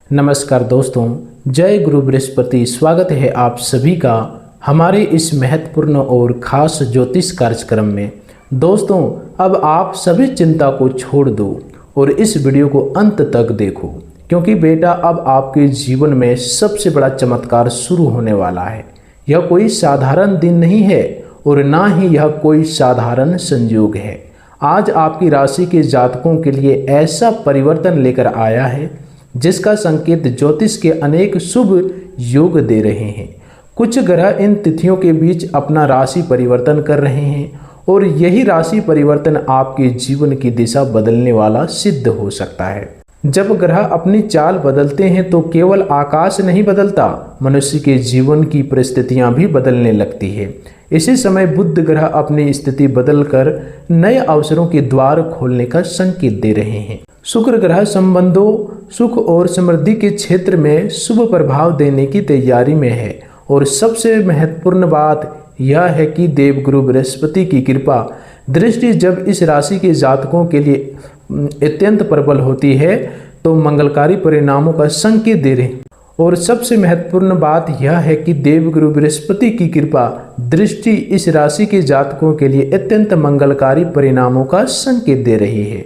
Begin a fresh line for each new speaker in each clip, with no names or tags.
नमस्कार दोस्तों, जय गुरु बृहस्पति। स्वागत है आप सभी का हमारे इस महत्वपूर्ण और खास ज्योतिष कार्यक्रम में। दोस्तों, अब आप सभी चिंता को छोड़ दो और इस वीडियो को अंत तक देखो, क्योंकि बेटा अब आपके जीवन में सबसे बड़ा चमत्कार शुरू होने वाला है। यह कोई साधारण दिन नहीं है और ना ही यह कोई साधारण संयोग है। आज आपकी राशि के जातकों के लिए ऐसा परिवर्तन लेकर आया है जिसका संकेत ज्योतिष के अनेक शुभ योग दे रहे हैं। कुछ ग्रह इन तिथियों के बीच अपना राशि परिवर्तन कर रहे हैं और यही राशि परिवर्तन आपके जीवन की दिशा बदलने वाला सिद्ध हो सकता है। जब ग्रह अपनी चाल बदलते हैं तो केवल आकाश नहीं बदलता, मनुष्य के जीवन की परिस्थितियां भी बदलने लगती है। इसी समय बुध ग्रह अपनी स्थिति बदलकर नए अवसरों के द्वार खोलने का संकेत दे रहे हैं। शुक्र ग्रह संबंधों, सुख और समृद्धि के क्षेत्र में शुभ प्रभाव देने की तैयारी में है और सबसे महत्वपूर्ण बात यह है कि देवगुरु बृहस्पति की कृपा दृष्टि जब इस राशि के जातकों के लिए अत्यंत प्रबल होती है तो मंगलकारी परिणामों का संकेत दे रहे हैं। और सबसे महत्वपूर्ण बात यह है कि देवगुरु बृहस्पति की कृपा दृष्टि इस राशि के जातकों के लिए अत्यंत मंगलकारी परिणामों का संकेत दे रही है।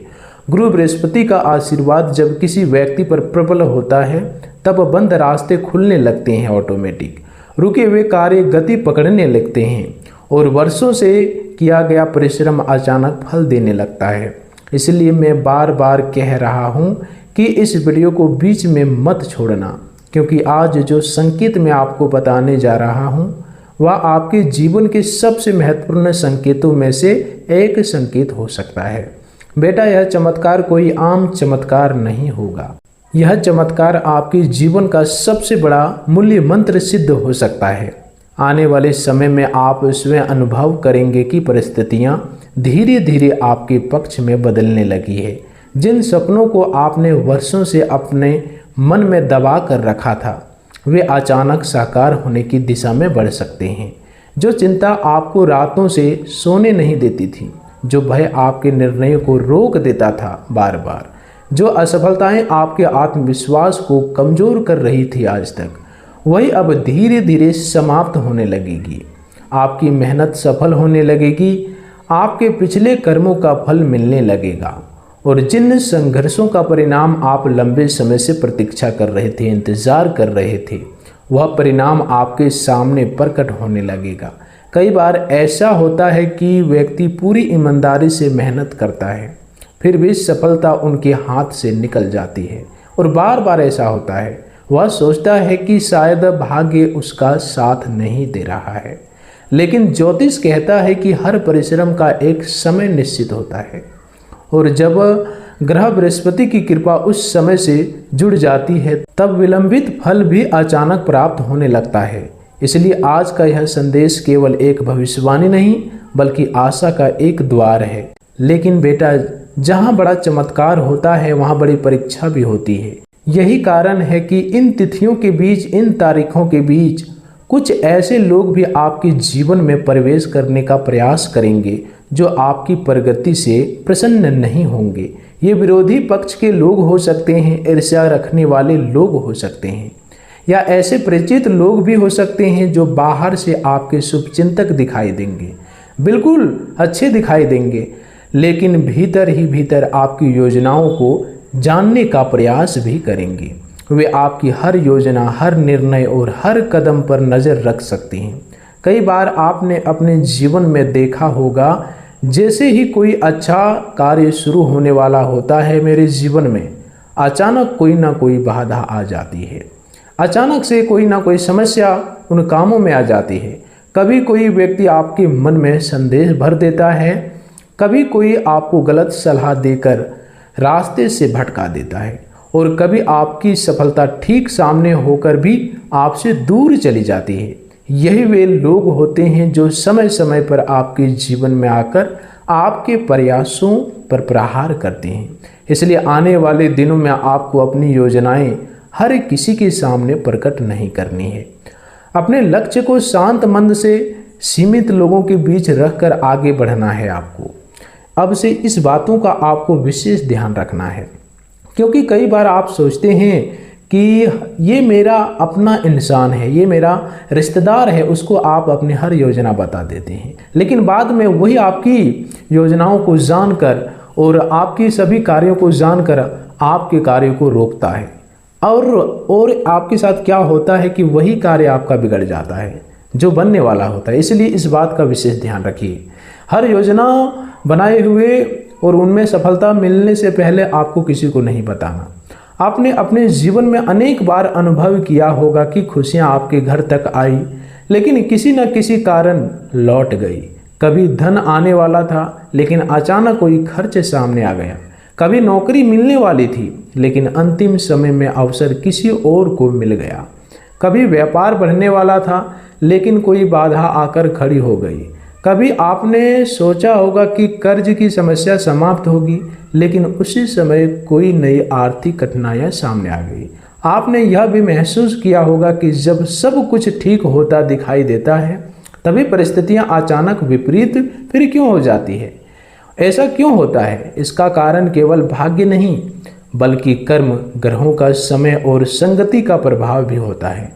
गुरु बृहस्पति का आशीर्वाद जब किसी व्यक्ति पर प्रबल होता है तब बंद रास्ते खुलने लगते हैं, ऑटोमेटिक रुके हुए कार्य गति पकड़ने लगते हैं और वर्षों से किया गया परिश्रम अचानक फल देने लगता है। इसलिए मैं बार बार कह रहा हूँ कि इस वीडियो को बीच में मत छोड़ना, क्योंकि आज जो संकेत मैं आपको बताने जा रहा हूँ वह आपके जीवन के सबसे महत्वपूर्ण संकेतों में से एक संकेत हो सकता है। बेटा, यह चमत्कार कोई आम चमत्कार नहीं होगा। यह चमत्कार आपके जीवन का सबसे बड़ा मूल्य मंत्र सिद्ध हो सकता है। आने वाले समय में आप स्वयं अनुभव करेंगे कि परिस्थितियां धीरे धीरे आपके पक्ष में बदलने लगी है। जिन सपनों को आपने वर्षों से अपने मन में दबा कर रखा था वे अचानक साकार होने की दिशा में बढ़ सकते हैं। जो चिंता आपको रातों से सोने नहीं देती थी, जो भय आपके निर्णयों को रोक देता था बार बार, जो असफलताएं आपके आत्मविश्वास को कमज़ोर कर रही थी आज तक, वही अब धीरे धीरे समाप्त होने लगेगी। आपकी मेहनत सफल होने लगेगी, आपके पिछले कर्मों का फल मिलने लगेगा और जिन संघर्षों का परिणाम आप लंबे समय से प्रतीक्षा कर रहे थे, इंतज़ार कर रहे थे, वह परिणाम आपके सामने प्रकट होने लगेगा। कई बार ऐसा होता है कि व्यक्ति पूरी ईमानदारी से मेहनत करता है, फिर भी सफलता उनके हाथ से निकल जाती है। और बार बार ऐसा होता है, वह सोचता है कि शायद भाग्य उसका साथ नहीं दे रहा है। लेकिन ज्योतिष कहता है कि हर परिश्रम का एक समय निश्चित होता है और जब ग्रह बृहस्पति की कृपा उस समय से जुड़ जाती है तब विलंबित फल भी अचानक प्राप्त होने लगता है। इसलिए आज का यह संदेश केवल एक भविष्यवाणी नहीं बल्कि आशा का एक द्वार है। लेकिन बेटा, जहाँ बड़ा चमत्कार होता है वहाँ बड़ी परीक्षा भी होती है। यही कारण है कि इन तिथियों के बीच, इन तारीखों के बीच कुछ ऐसे लोग भी आपके जीवन में प्रवेश करने का प्रयास करेंगे जो आपकी प्रगति से प्रसन्न नहीं होंगे। ये विरोधी पक्ष के लोग हो सकते हैं, ईर्ष्या रखने वाले लोग हो सकते हैं, या ऐसे परिचित लोग भी हो सकते हैं जो बाहर से आपके शुभचिंतक दिखाई देंगे, बिल्कुल अच्छे दिखाई देंगे, लेकिन भीतर ही भीतर आपकी योजनाओं को जानने का प्रयास भी करेंगे। वे आपकी हर योजना, हर निर्णय और हर कदम पर नज़र रख सकते हैं। कई बार आपने अपने जीवन में देखा होगा, जैसे ही कोई अच्छा कार्य शुरू होने वाला होता है मेरे जीवन में, अचानक कोई ना कोई बाधा आ जाती है। अचानक से कोई ना कोई समस्या उन कामों में आ जाती है। कभी कोई व्यक्ति आपके मन में संदेह भर देता है, कभी कोई आपको गलत सलाह देकर रास्ते से भटका देता है और कभी आपकी सफलता ठीक सामने होकर भी आपसे दूर चली जाती है। यही वे लोग होते हैं जो समय समय पर आपके जीवन में आकर आपके प्रयासों पर प्रहार करते हैं। इसलिए आने वाले दिनों में आपको अपनी योजनाएं हर किसी के सामने प्रकट नहीं करनी है। अपने लक्ष्य को शांत मन से सीमित लोगों के बीच रखकर आगे बढ़ना है आपको। अब से इस बातों का आपको विशेष ध्यान रखना है, क्योंकि कई बार आप सोचते हैं कि ये मेरा अपना इंसान है, ये मेरा रिश्तेदार है, उसको आप अपनी हर योजना बता देते हैं, लेकिन बाद में वही आपकी योजनाओं को जानकर और आपकी सभी कार्यों को जानकर आपके कार्यों को रोकता है। और आपके साथ क्या होता है कि वही कार्य आपका बिगड़ जाता है जो बनने वाला होता है। इसलिए इस बात का विशेष ध्यान रखिए। हर योजना बनाए हुए और उनमें सफलता मिलने से पहले आपको किसी को नहीं बताना। आपने अपने जीवन में अनेक बार अनुभव किया होगा कि खुशियां आपके घर तक आई, लेकिन किसी न किसी कारण लौट गई। कभी धन आने वाला था, लेकिन अचानक कोई खर्च सामने आ गया। कभी नौकरी मिलने वाली थी, लेकिन अंतिम समय में अवसर किसी और को मिल गया। कभी व्यापार बढ़ने वाला था, लेकिन कोई बाधा आकर खड़ी हो गई। कभी आपने सोचा होगा कि कर्ज की समस्या समाप्त होगी, लेकिन उसी समय कोई नई आर्थिक कठिनाइयां सामने आ गई। आपने यह भी महसूस किया होगा कि जब सब कुछ ठीक होता दिखाई देता है, तभी परिस्थितियां अचानक विपरीत फिर क्यों हो जाती है। ऐसा क्यों होता है? इसका कारण केवल भाग्य नहीं, बल्कि कर्म, ग्रहों का समय और संगति का प्रभाव भी होता है।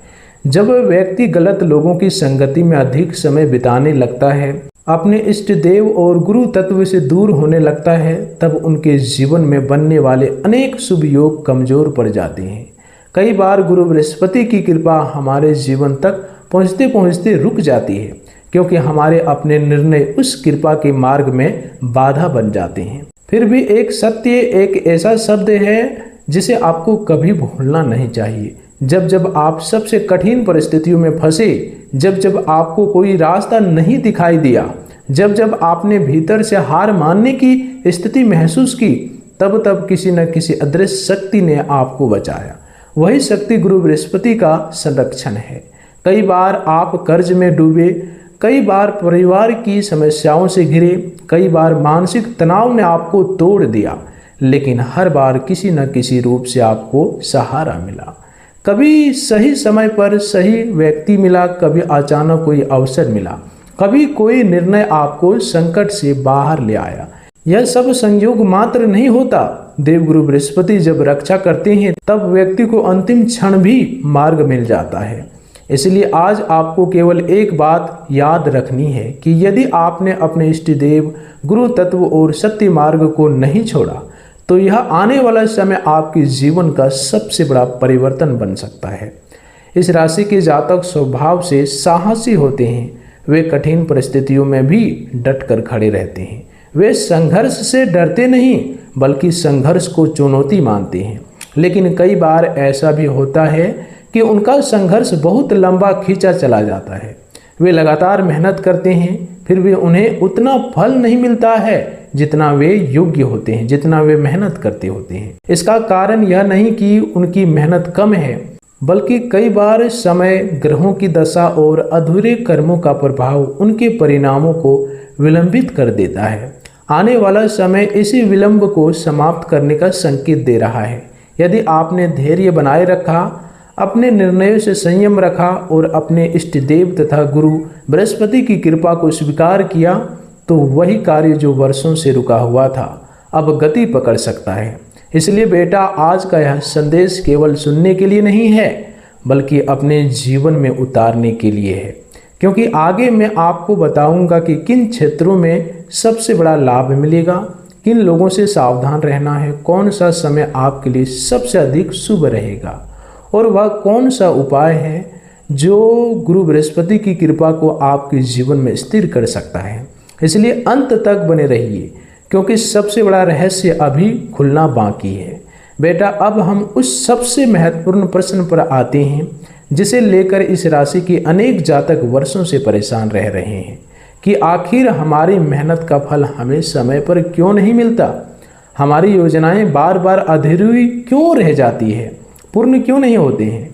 जब व्यक्ति गलत लोगों की संगति में अधिक समय बिताने लगता है, अपने इष्ट देव और गुरु तत्व से दूर होने लगता है, तब उनके जीवन में बनने वाले अनेक शुभ योग कमजोर पड़ जाते हैं। कई बार गुरु बृहस्पति की कृपा हमारे जीवन तक पहुँचते पहुँचते रुक जाती है, क्योंकि हमारे अपने निर्णय उस कृपा के मार्ग में बाधा बन जाते हैं। फिर भी एक सत्य, एक ऐसा शब्द है जिसे आपको कभी भूलना नहीं चाहिए। जब जब आप सबसे कठिन परिस्थितियों में फंसे, जब जब आपको कोई रास्ता नहीं दिखाई दिया, जब जब आपने भीतर से हार मानने की स्थिति महसूस की, तब तब किसी न किसी अदृश्य शक्ति ने आपको बचाया। वही शक्ति गुरु बृहस्पति का संरक्षण है। कई बार आप कर्ज में डूबे, कई बार परिवार की समस्याओं से घिरे, कई बार मानसिक तनाव ने आपको तोड़ दिया, लेकिन हर बार किसी न किसी रूप से आपको सहारा मिला। कभी सही समय पर सही व्यक्ति मिला, कभी अचानक कोई अवसर मिला, कभी कोई निर्णय आपको संकट से बाहर ले आया। यह सब संयोग मात्र नहीं होता। देवगुरु बृहस्पति जब रक्षा करते हैं, तब व्यक्ति को अंतिम क्षण भी मार्ग मिल जाता है। इसलिए आज आपको केवल एक बात याद रखनी है कि यदि आपने अपने इष्ट देव, गुरु तत्व और सत्य मार्ग को नहीं छोड़ा, तो यह आने वाला समय आपके जीवन का सबसे बड़ा परिवर्तन बन सकता है। इस राशि के जातक स्वभाव से साहसी होते हैं। वे कठिन परिस्थितियों में भी डटकर खड़े रहते हैं। वे संघर्ष से डरते नहीं, बल्कि संघर्ष को चुनौती मानते हैं। लेकिन कई बार ऐसा भी होता है कि उनका संघर्ष बहुत लंबा खींचा चला जाता है। वे लगातार मेहनत करते हैं, फिर भी उन्हें उतना फल नहीं मिलता है जितना वे योग्य होते हैं, जितना वे मेहनत करते होते हैं। इसका कारण यह नहीं कि उनकी मेहनत कम है, बल्कि कई बार समय, ग्रहों की दशा और अधूरे कर्मों का प्रभाव उनके परिणामों को विलंबित कर देता है। आने वाला समय इसी विलंब को समाप्त करने का संकेत दे रहा है। यदि आपने धैर्य बनाए रखा, अपने निर्णयों से संयम रखा और अपने इष्ट देव तथा गुरु बृहस्पति की कृपा को स्वीकार किया, तो वही कार्य जो वर्षों से रुका हुआ था अब गति पकड़ सकता है। इसलिए बेटा, आज का यह संदेश केवल सुनने के लिए नहीं है, बल्कि अपने जीवन में उतारने के लिए है। क्योंकि आगे मैं आपको बताऊंगा कि किन क्षेत्रों में सबसे बड़ा लाभ मिलेगा, किन लोगों से सावधान रहना है, कौन सा समय आपके लिए सबसे अधिक शुभ रहेगा और वह कौन सा उपाय है जो गुरु बृहस्पति की कृपा को आपके जीवन में स्थिर कर सकता है। इसलिए अंत तक बने रहिए, क्योंकि सबसे बड़ा रहस्य अभी खुलना बाकी है। बेटा, अब हम उस सबसे महत्वपूर्ण प्रश्न पर आते हैं जिसे लेकर इस राशि के अनेक जातक वर्षों से परेशान रह रहे हैं कि आखिर हमारी मेहनत का फल हमें समय पर क्यों नहीं मिलता, हमारी योजनाएं बार बार अधूरी क्यों रह जाती है, पूर्ण क्यों नहीं होते हैं,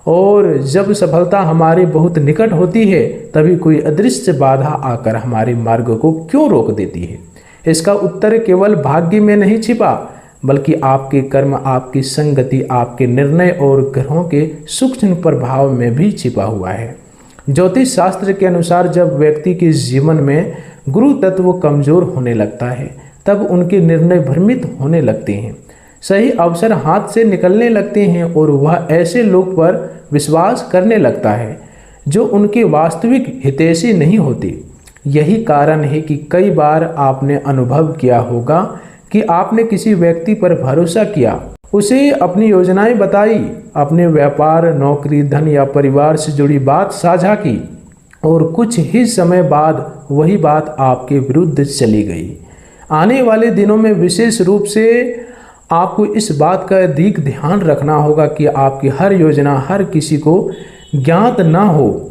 और जब सफलता हमारे बहुत निकट होती है तभी कोई अदृश्य बाधा आकर हमारे मार्ग को क्यों रोक देती है। इसका उत्तर केवल भाग्य में नहीं छिपा, बल्कि आपके कर्म, आपकी संगति, आपके निर्णय और ग्रहों के सूक्ष्म प्रभाव में भी छिपा हुआ है। ज्योतिष शास्त्र के अनुसार जब व्यक्ति के जीवन में गुरु तत्व कमजोर होने लगता है, तब उनके निर्णय भ्रमित होने लगते हैं। सही अवसर हाथ से निकलने लगते हैं और वह ऐसे लोग पर विश्वास करने लगता है जो उनके वास्तविक हितैषी नहीं होते। यही कारण है कि कई बार आपने अनुभव किया होगा कि आपने किसी व्यक्ति पर भरोसा किया, उसे अपनी योजनाएं बताई, अपने व्यापार, नौकरी, धन या परिवार से जुड़ी बात साझा की और कुछ ही समय बाद वही बात आपके विरुद्ध चली गई। आने वाले दिनों में विशेष रूप से आपको इस बात का अधिक ध्यान रखना होगा कि आपकी हर योजना हर किसी को ज्ञात ना हो।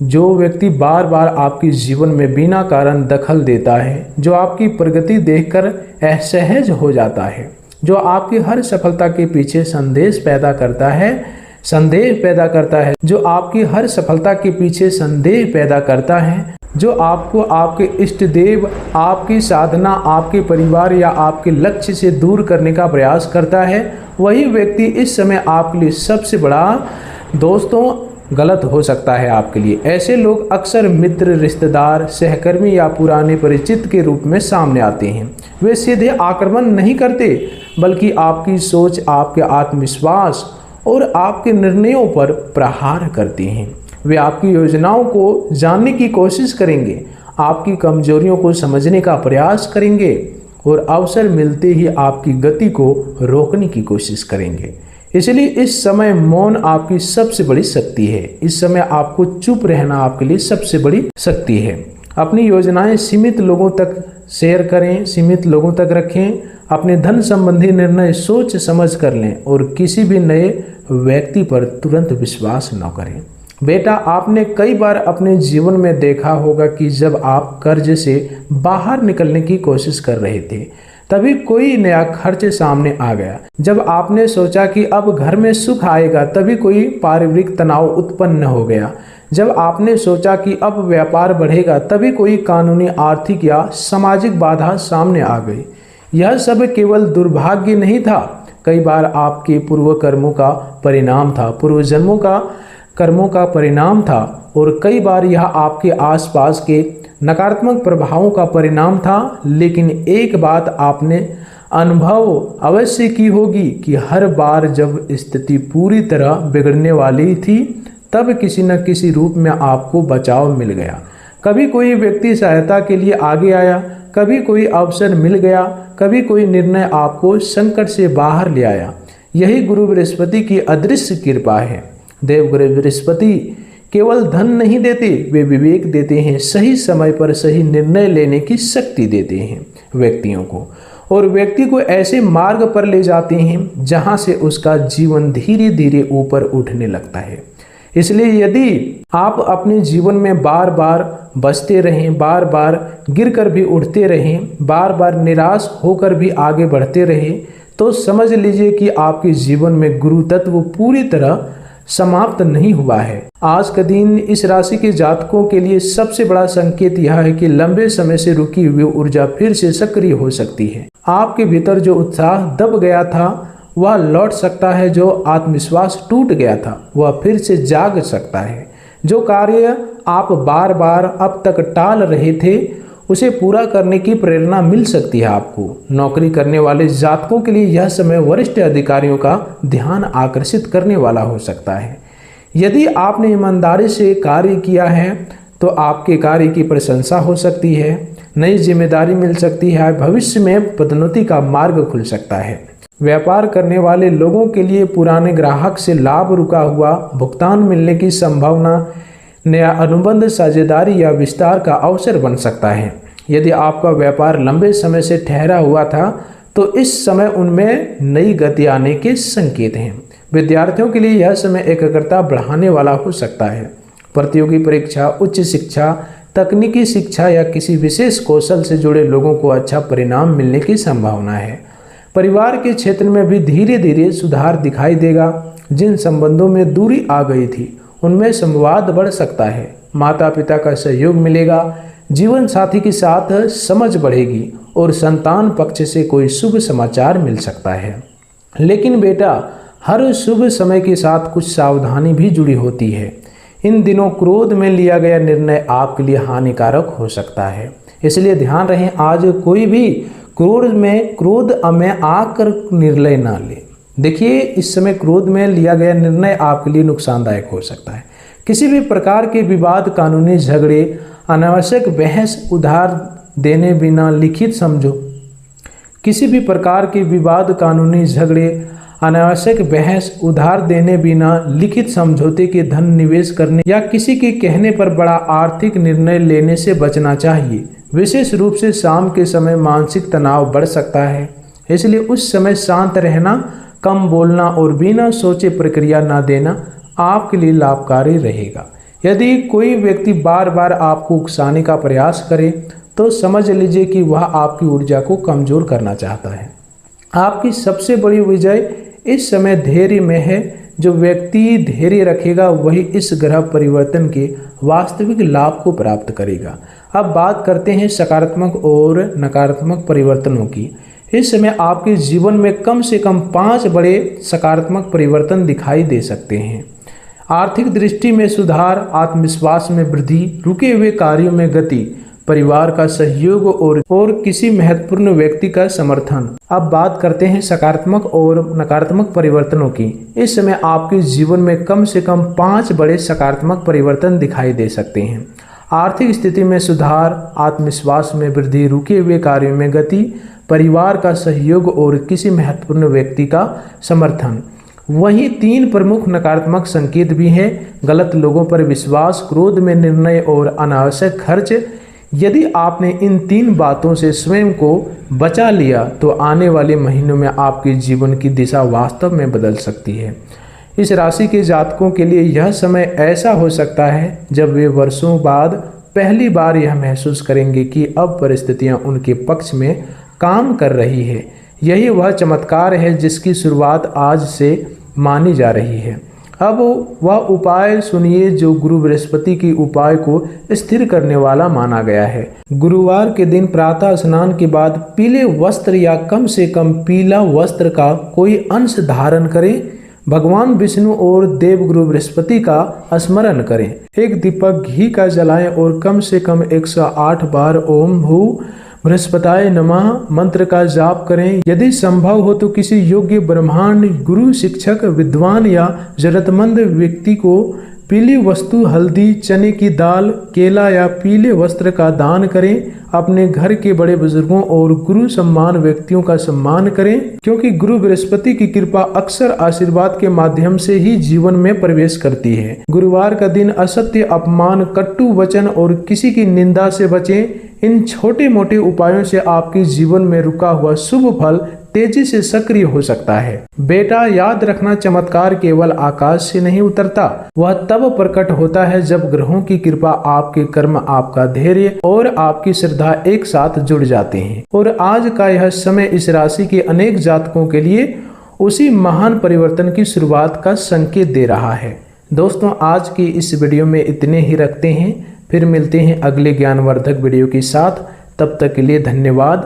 जो व्यक्ति बार बार आपके जीवन में बिना कारण दखल देता है, जो आपकी प्रगति देखकर असहज हो जाता है, जो आपकी हर सफलता के पीछे संदेह पैदा करता है, जो आपकी हर सफलता के पीछे संदेह पैदा करता है, जो आपको आपके इष्ट देव, आपकी साधना, आपके परिवार या आपके लक्ष्य से दूर करने का प्रयास करता है, वही व्यक्ति इस समय आपके लिए सबसे बड़ा दोस्तों गलत हो सकता है आपके लिए। ऐसे लोग अक्सर मित्र, रिश्तेदार, सहकर्मी या पुराने परिचित के रूप में सामने आते हैं। वे सीधे आक्रमण नहीं करते, बल्कि आपकी सोच, आपके आत्मविश्वास और आपके निर्णयों पर प्रहार करते हैं। वे आपकी योजनाओं को जानने की कोशिश करेंगे, आपकी कमजोरियों को समझने का प्रयास करेंगे और अवसर मिलते ही आपकी गति को रोकने की कोशिश करेंगे। इसलिए इस समय मौन आपकी सबसे बड़ी शक्ति है। इस समय आपको चुप रहना आपके लिए सबसे बड़ी शक्ति है। अपनी योजनाएं सीमित लोगों तक शेयर करें, सीमित लोगों तक रखें। अपने धन संबंधी निर्णय सोच समझ कर लें और किसी भी नए व्यक्ति पर तुरंत विश्वास न करें। बेटा, आपने कई बार अपने जीवन में देखा होगा कि जब आप कर्ज से बाहर निकलने की कोशिश कर रहे थे, तभी कोई नया खर्च सामने आ गया। जब आपने सोचा कि अब घर में सुख आएगा, तभी कोई पारिवारिक तनाव उत्पन्न हो गया। जब आपने सोचा कि अब व्यापार बढ़ेगा, तभी कोई कानूनी, आर्थिक या सामाजिक बाधा सामने आ गई। यह सब केवल दुर्भाग्य नहीं था, कई बार आपके पूर्व कर्मों का परिणाम था, पूर्व जन्मों का कर्मों का परिणाम था और कई बार यह आपके आसपास के नकारात्मक प्रभावों का परिणाम था। लेकिन एक बात आपने अनुभव अवश्य की होगी कि हर बार जब स्थिति पूरी तरह बिगड़ने वाली थी, तब किसी न किसी रूप में आपको बचाव मिल गया। कभी कोई व्यक्ति सहायता के लिए आगे आया, कभी कोई अवसर मिल गया, कभी कोई निर्णय आपको संकट से बाहर ले आया। यही गुरु बृहस्पति की अदृश्य कृपा है। देवगुरु बृहस्पति केवल धन नहीं देते, वे विवेक देते हैं, सही समय पर सही निर्णय लेने की शक्ति देते हैं व्यक्तियों को, और व्यक्ति को ऐसे मार्ग पर ले जाते हैं जहां से उसका जीवन धीरे धीरे ऊपर उठने लगता है। इसलिए यदि आप अपने जीवन में बार बार बचते रहें, बार बार गिरकर भी उठते रहें, बार बार निराश होकर भी आगे बढ़ते रहें, तो समझ लीजिए कि आपके जीवन में गुरु तत्व पूरी तरह समाप्त नहीं हुआ है। आज का दिन इस राशि के जातकों के लिए सबसे बड़ा संकेत यह है कि लंबे समय से रुकी हुई ऊर्जा फिर से सक्रिय हो सकती है। आपके भीतर जो उत्साह दब गया था वह लौट सकता है, जो आत्मविश्वास टूट गया था वह फिर से जाग सकता है। जो कार्य आप बार बार अब तक टाल रहे थे उसे पूरा करने की प्रेरणा मिल सकती है आपको। नौकरी करने वाले जातकों के लिए यह समय वरिष्ठ अधिकारियों का ध्यान आकर्षित करने वाला हो सकता है। यदि आपने ईमानदारी से कार्य किया है तो आपके कार्य की प्रशंसा हो सकती है, नई जिम्मेदारी मिल सकती है, भविष्य में पदोन्नति का मार्ग खुल सकता है। व्यापार करने वाले लोगों के लिए पुराने ग्राहक से लाभ, रुका हुआ भुगतान मिलने की संभावना, नया अनुबंध, साझेदारी या विस्तार का अवसर बन सकता है। यदि आपका व्यापार लंबे समय से ठहरा हुआ था तो इस समय उनमें नई गति आने के संकेत हैं। विद्यार्थियों के लिए यह समय एकाग्रता बढ़ाने वाला हो सकता है। प्रतियोगी परीक्षा, उच्च शिक्षा, तकनीकी शिक्षा या किसी विशेष कौशल से जुड़े लोगों को अच्छा परिणाम मिलने की संभावना है। परिवार के क्षेत्र में भी धीरे धीरे सुधार दिखाई देगा। जिन संबंधों में दूरी आ गई थी उनमें संवाद बढ़ सकता है। माता पिता का सहयोग मिलेगा, जीवन साथी के साथ समझ बढ़ेगी और संतान पक्ष से कोई शुभ समाचार मिल सकता है। लेकिन बेटा, हर शुभ समय के साथ कुछ सावधानी भी जुड़ी होती है। इन दिनों क्रोध में लिया गया निर्णय आपके लिए हानिकारक हो सकता है, इसलिए ध्यान रहे। आज कोई भी क्रोध में आकर निर्णय ना ले। देखिए, इस समय क्रोध में लिया गया निर्णय आपके लिए नुकसानदायक हो सकता है। किसी भी प्रकार के विवाद, कानूनी झगड़े, अनावश्यक बहस, उधार देने बिना लिखित समझो किसी भी प्रकार के विवाद, कानूनी झगड़े, अनावश्यक बहस, उधार देने बिना लिखित समझौते के धन निवेश करने या किसी के कहने पर बड़ा आर्थिक निर्णय लेने से बचना चाहिए। विशेष रूप से शाम के समय मानसिक तनाव बढ़ सकता है, इसलिए उस समय शांत रहना, कम बोलना और बिना सोचे प्रक्रिया न देना आपके लिए लाभकारी रहेगा। यदि कोई व्यक्ति बार बार आपको उकसाने का प्रयास करे तो समझ लीजिए कि वह आपकी ऊर्जा को कमजोर करना चाहता है। आपकी सबसे बड़ी विजय इस समय धैर्य में है। जो व्यक्ति धैर्य रखेगा वही इस ग्रह परिवर्तन के वास्तविक लाभ को प्राप्त करेगा। अब बात करते हैं सकारात्मक और नकारात्मक परिवर्तनों की। इस समय आपके जीवन में कम से कम 5 बड़े सकारात्मक परिवर्तन दिखाई दे सकते हैं। आर्थिक दृष्टि में सुधार, आत्मविश्वास में वृद्धि, रुके हुए कार्यों में गति, परिवार का सहयोग और किसी महत्वपूर्ण व्यक्ति का समर्थन। अब बात करते हैं सकारात्मक और नकारात्मक परिवर्तनों की। इस समय आपके जीवन में कम से कम 5 बड़े सकारात्मक परिवर्तन दिखाई दे सकते हैं। आर्थिक स्थिति में सुधार, आत्मविश्वास में वृद्धि, रुके हुए कार्यों में गति, परिवार का सहयोग और किसी महत्वपूर्ण व्यक्ति का समर्थन। वहीं 3 प्रमुख नकारात्मक संकेत भी हैं। गलत लोगों पर विश्वास, क्रोध में निर्णय और अनावश्यक खर्च। यदि आपने इन 3 बातों से स्वयं को बचा लिया तो आने वाले महीनों में आपके जीवन की दिशा वास्तव में बदल सकती है। इस राशि के जातकों के लिए यह समय ऐसा हो सकता है जब वे वर्षों बाद पहली बार यह महसूस करेंगे कि अब परिस्थितियां उनके पक्ष में काम कर रही है। यही वह चमत्कार है जिसकी शुरुआत आज से मानी जा रही है। अब वह उपाय सुनिए जो गुरु बृहस्पति की उपाय को स्थिर करने वाला माना गया है। गुरुवार के दिन प्रातः स्नान के बाद पीले वस्त्र या कम से कम पीला वस्त्र का कोई अंश धारण करें। भगवान विष्णु और देवगुरु बृहस्पति का स्मरण करें। एक दीपक घी का जलाएं और कम से कम 108 बार ओम भू बृहस्पताय नमः मंत्र का जाप करें। यदि संभव हो तो किसी योग्य ब्रह्मांड, गुरु, शिक्षक, विद्वान या जरूरतमंद व्यक्ति को पीली वस्तु, हल्दी, चने की दाल, केला या पीले वस्त्र का दान करें। अपने घर के बड़े बुजुर्गों और गुरु सम्मान व्यक्तियों का सम्मान करें, क्योंकि गुरु बृहस्पति की कृपा अक्सर आशीर्वाद के माध्यम से ही जीवन में प्रवेश करती है। गुरुवार का दिन असत्य, अपमान, कटु वचन और किसी की निंदा से बचें। इन छोटे मोटे उपायों से आपके जीवन में रुका हुआ शुभ फल तेजी से सक्रिय हो सकता है। बेटा, याद रखना, चमत्कार केवल आकाश से नहीं उतरता, वह तब प्रकट होता है जब ग्रहों की कृपा, आपके कर्म, आपका धैर्य और आपकी श्रद्धा एक साथ जुड़ जाते हैं। और आज का यह समय इस राशि के अनेक जातकों के लिए उसी महान परिवर्तन की शुरुआत का संकेत दे रहा है। दोस्तों, आज की इस वीडियो में इतने ही रखते हैं। फिर मिलते हैं अगले ज्ञानवर्धक वीडियो के साथ। तब तक के लिए धन्यवाद।